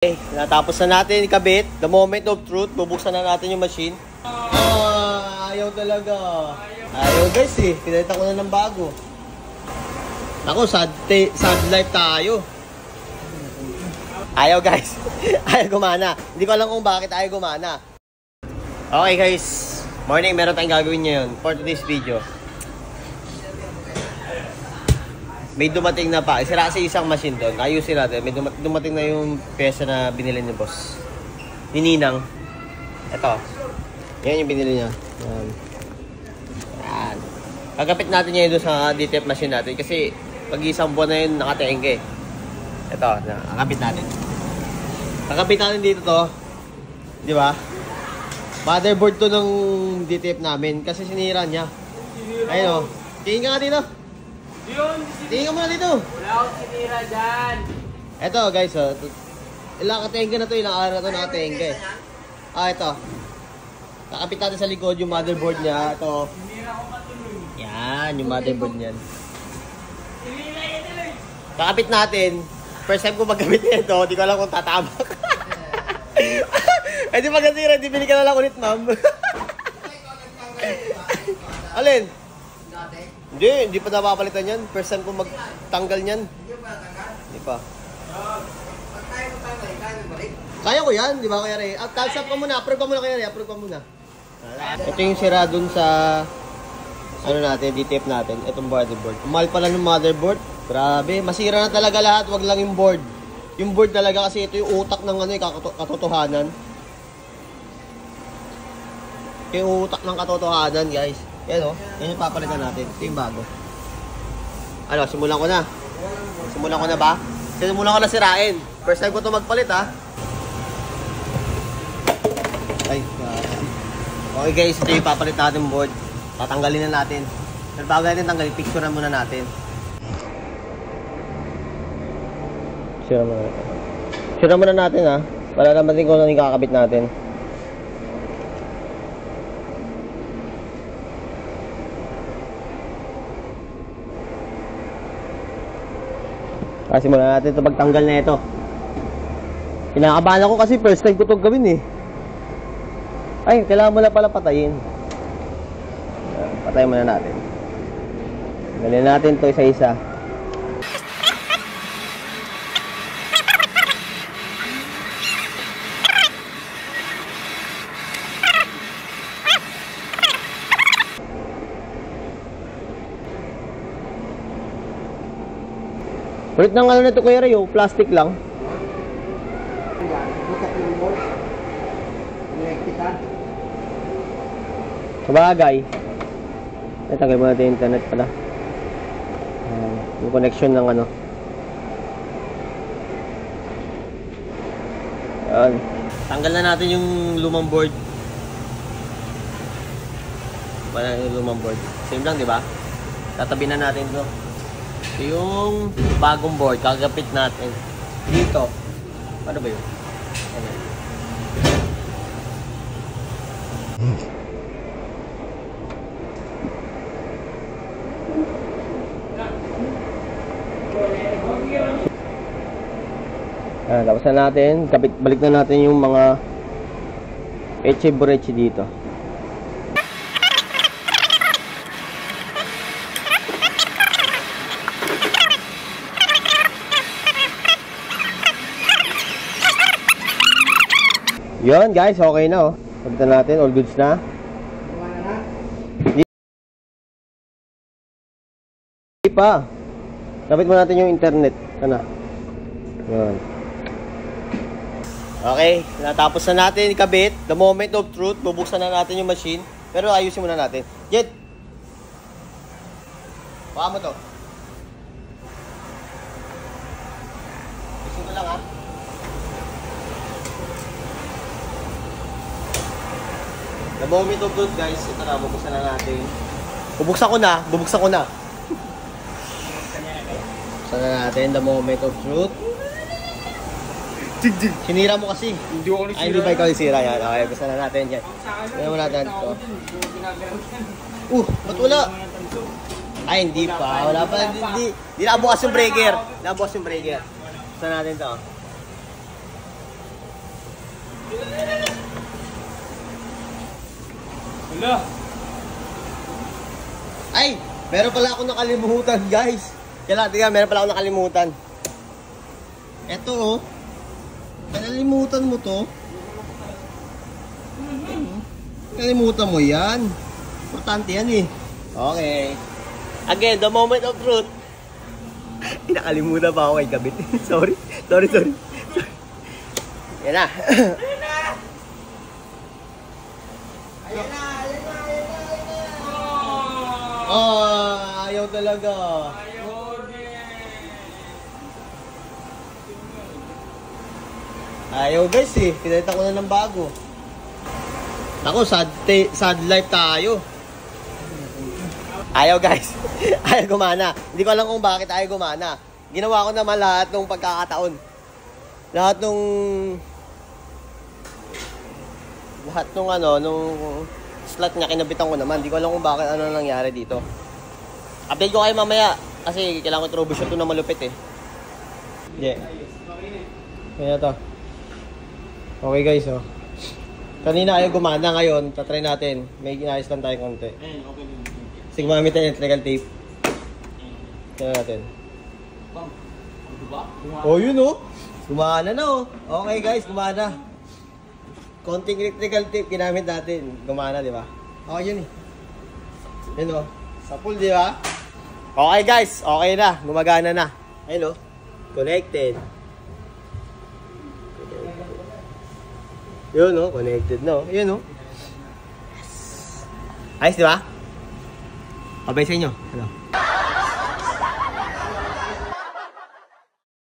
Okay, natapos na natin ikabit. The moment of truth, bubuksan na natin yung machine. Ayaw talaga. Ayaw guys eh. Pinalitan ko na ng bago. Ako, sad life tayo. Ayaw guys. Ayaw gumana. Hindi ko alam kung bakit ayaw gumana. Okay guys. Morning, meron tayong gagawin ngayon for today's video. May dumating na pa. Sira kasi isang machine doon. Ayusin natin. May dumating na yung pyesa na binili ni boss. Ni Ninang. Ito. Yan yung binili niya. Yan. Yan. Kagapit natin ngayon doon sa DTF machine natin. Kasi pag isang buwan na yun, nakatengke. Ito. Kakapit natin. Kakapit natin dito to. Di ba? Motherboard to ng DTF namin. Kasi sinira niya. Ayun o. Tingin ka nga dito. Tingin ka muna dito. Wala akong sinira dyan. Eto guys, ilang katengke na to, ilang araw na to nakatengke. Ito. Kakapit natin sa likod yung motherboard niya. Ito. Yan, yung motherboard niyan. Kakapit natin. First time ko maggamit nito, hindi ko alam kung tatamak. Eh di magkasira, di binigyan na lang ulit ma'am. Alin? Hindi pa napapalitan yan. First time ko magtanggal yan. Hindi pa. Kaya ko yan, di ba Kuya Ray? Thumbs up ka muna, approve ka muna Kuya Ray, approve ka muna. Ito yung sira dun sa ano natin, DTF natin, itong motherboard. Mahal pala ng motherboard. Grabe, masira na talaga lahat, wag lang yung board. Yung board talaga kasi ito yung utak ng ano, katotohanan. Ito yung utak ng katotohanan, guys. Yan o, yan yung papalitan natin. Ito yung bago. Ano, simulan ko na. Simulan ko na ba? Simulan ko na sirain. First time ko ito magpalit ha. Ay, okay guys, ito yung papalit natin board. Tatanggalin na natin. Pero bago natin tanggalin, picture na muna natin. Picture muna natin. Picture muna natin ha. Para naman din kung ano yung kakabit natin. Kasi muna natin ito pagtanggal na ito. Kinakabahan ako kasi first time ko ito gawin eh. Ay, kailangan mo na pala patayin. Patayin muna natin. Tanggalin natin ito isa-isa. Ulit ng ano na ito Kuya Ray, plastic lang. Sabagay. Tanggal mo natin yung internet pala. Yung connection ng ano. Ayan. Tanggal na natin yung lumang board. Wala yung lumang board. Same lang, di ba? Tatabi na natin ito. Yung bagong board, kagapit natin dito. Ano ba yun? Tapos na natin, balik na natin yung mga eche-bureche dito. Yun guys, okay na oh. Pagkita natin, all goods na. Hindi pa. Dapat mo natin yung internet. Ano? Yun. Okay, natapos na natin ikabit. The moment of truth, bubuksan na natin yung machine. Pero ayusin muna natin. Jet! Baka mo to. Ayusin ko lang ha. The moment of truth guys, ito na, bubuksan na natin. Bubuksan ko na. Bubuksan na natin, the moment of truth. Sinira mo kasi. Hindi ako Ay, hindi ba ikaw yung sira yan? Okay, buksan na natin yan. Tignan mo natin ito. Ba't wala? Ay, hindi pa. Wala pa. Hindi nakabukas yung breaker. Nakabukas yung breaker. Buksan natin ito. Wala. Ay! Meron pala ako nakalimutan, guys. Kaya meron pala ako nakalimutan. Eto, oh. Nakalimutan mo to. Nakalimutan mo yan. Importante yan, eh. Okay. Again, the moment of truth. Nakalimutan pa ako kay Gabit. Sorry. Yan na. Oh, ayaw talaga. Ayaw guys eh. Pinalitan ko na ng bago. Ako, sad life tayo. Ayaw guys. Ayaw gumana. Hindi ko alam kung bakit ayaw gumana. Ginawa ko naman lahat ng pagkakataon. Lahat nung slot niya kinabitan ko naman. Hindi ko alam kung bakit ano nangyari dito. Update ko kayo mamaya. Kasi kailangan ko troubleshoot ito na malupit eh. Yeah. Kaya to. Okay guys, oh. Kanina ayaw gumana, ngayon tatry natin. May inayos lang tayo konti. Sige, gumamit tayo electrical tape. Tignan natin. Oh, yun oh. Gumana na oh. Okay guys, gumana. Konting electrical tape ginamit natin. Gumana, di ba? Okay yun eh. Yun oh. Sa pool, di ba? Okay guys, okay na. Gumagana na. Ayun oh. Connected. Yun oh, connected no. Yun oh. Yes. Ayos, di ba? Pabay sa inyo. Ano?